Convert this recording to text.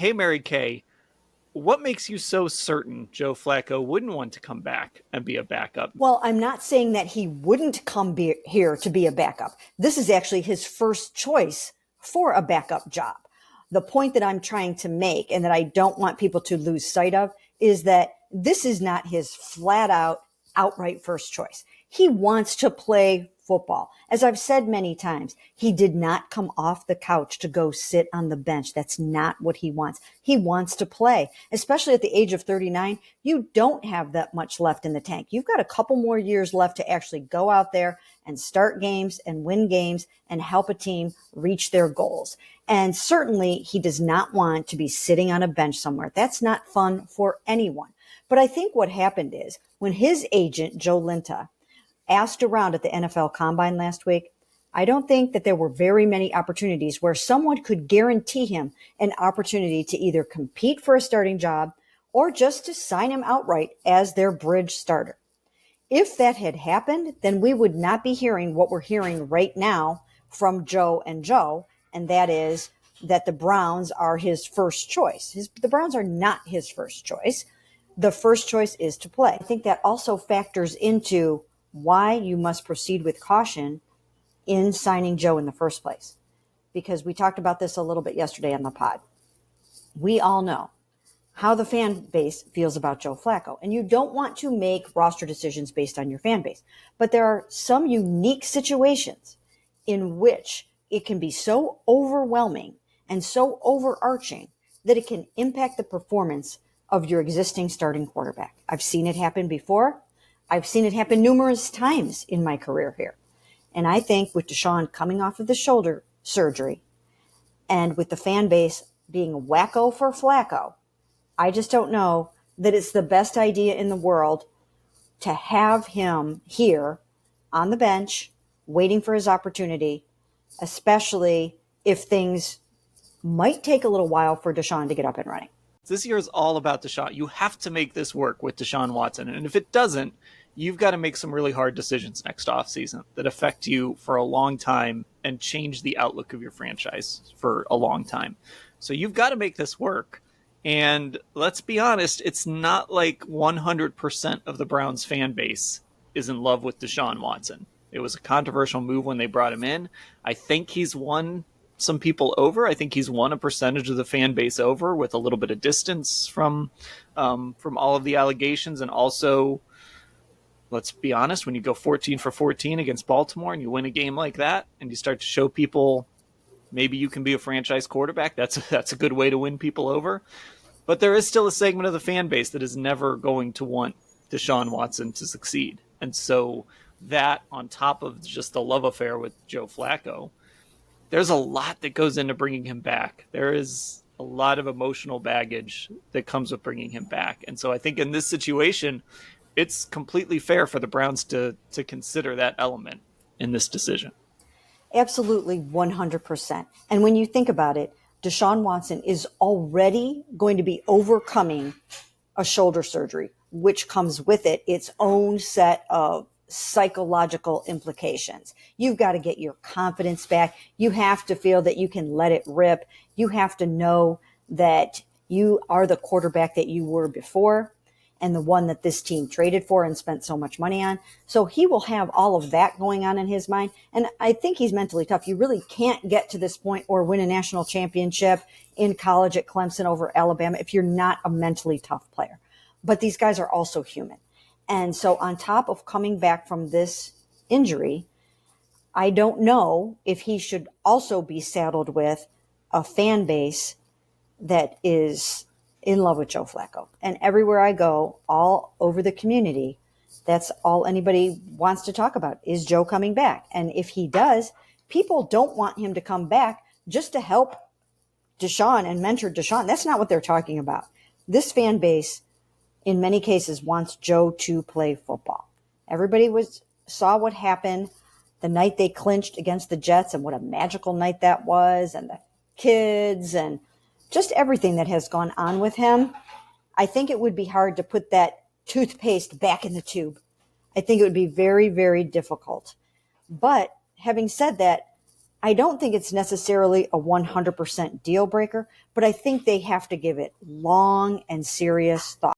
Hey, Mary Kay, what makes you so certain Joe Flacco wouldn't want to come back and be a backup? Well, I'm not saying that he wouldn't here to be a backup. This is actually his first choice for a backup job. The point that I'm trying to make and that I don't want people to lose sight of is that this is not his flat out, outright first choice. He wants to play football. As I've said many times, he did not come off the couch to go sit on the bench. That's not what he wants. He wants to play, especially at the age of 39. You don't have that much left in the tank. You've got a couple more years left to actually go out there and start games and win games and help a team reach their goals. And certainly he does not want to be sitting on a bench somewhere. That's not fun for anyone. But I think what happened is when his agent, Joe Linta, asked around at the NFL Combine last week, I don't think that there were very many opportunities where someone could guarantee him an opportunity to either compete for a starting job or just to sign him outright as their bridge starter. If that had happened, then we would not be hearing what we're hearing right now from Joe and Joe, and that is that the Browns are his first choice. The Browns are not his first choice. The first choice is to play. I think that also factors into why you must proceed with caution in signing Joe in the first place. Because we talked about this a little bit yesterday on the pod. We all know how the fan base feels about Joe Flacco. And you don't want to make roster decisions based on your fan base. But there are some unique situations in which it can be so overwhelming and so overarching that it can impact the performance of your existing starting quarterback. I've seen it happen before. I've seen it happen numerous times in my career here. And I think with Deshaun coming off of the shoulder surgery and with the fan base being wacko for Flacco, I just don't know that it's the best idea in the world to have him here on the bench waiting for his opportunity, especially if things might take a little while for Deshaun to get up and running. This year is all about Deshaun. You have to make this work with Deshaun Watson. And if it doesn't, you've got to make some really hard decisions next offseason that affect you for a long time and change the outlook of your franchise for a long time. So you've got to make this work. And let's be honest, it's not like 100% of the Browns fan base is in love with Deshaun Watson. It was a controversial move when they brought him in. I think he's won some people over. I think he's won a percentage of the fan base over with a little bit of distance from all of the allegations. And also, let's be honest, when you go 14 for 14 against Baltimore and you win a game like that and you start to show people maybe you can be a franchise quarterback, that's a good way to win people over. But there is still a segment of the fan base that is never going to want Deshaun Watson to succeed. And so that, on top of just the love affair with Joe Flacco, there's a lot that goes into bringing him back. There is a lot of emotional baggage that comes with bringing him back. And so I think in this situation, it's completely fair for the Browns to consider that element in this decision. Absolutely, 100%. And when you think about it, Deshaun Watson is already going to be overcoming a shoulder surgery, which comes with it its own set of psychological implications. You've got to get your confidence back. You have to feel that you can let it rip. You have to know that you are the quarterback that you were before and the one that this team traded for and spent so much money on. So he will have all of that going on in his mind. And I think he's mentally tough. You really can't get to this point or win a national championship in college at Clemson over Alabama if you're not a mentally tough player. But these guys are also human. And so on top of coming back from this injury, I don't know if he should also be saddled with a fan base that is in love with Joe Flacco. And everywhere I go, all over the community, that's all anybody wants to talk about is Joe coming back. And if he does, people don't want him to come back just to help Deshaun and mentor Deshaun. That's not what they're talking about. This fan base, in many cases, wants Joe to play football. Everybody saw what happened the night they clinched against the Jets and what a magical night that was, and the kids and just everything that has gone on with him. I think it would be hard to put that toothpaste back in the tube. I think it would be very, very difficult. But having said that, I don't think it's necessarily a 100% deal breaker, but I think they have to give it long and serious thought.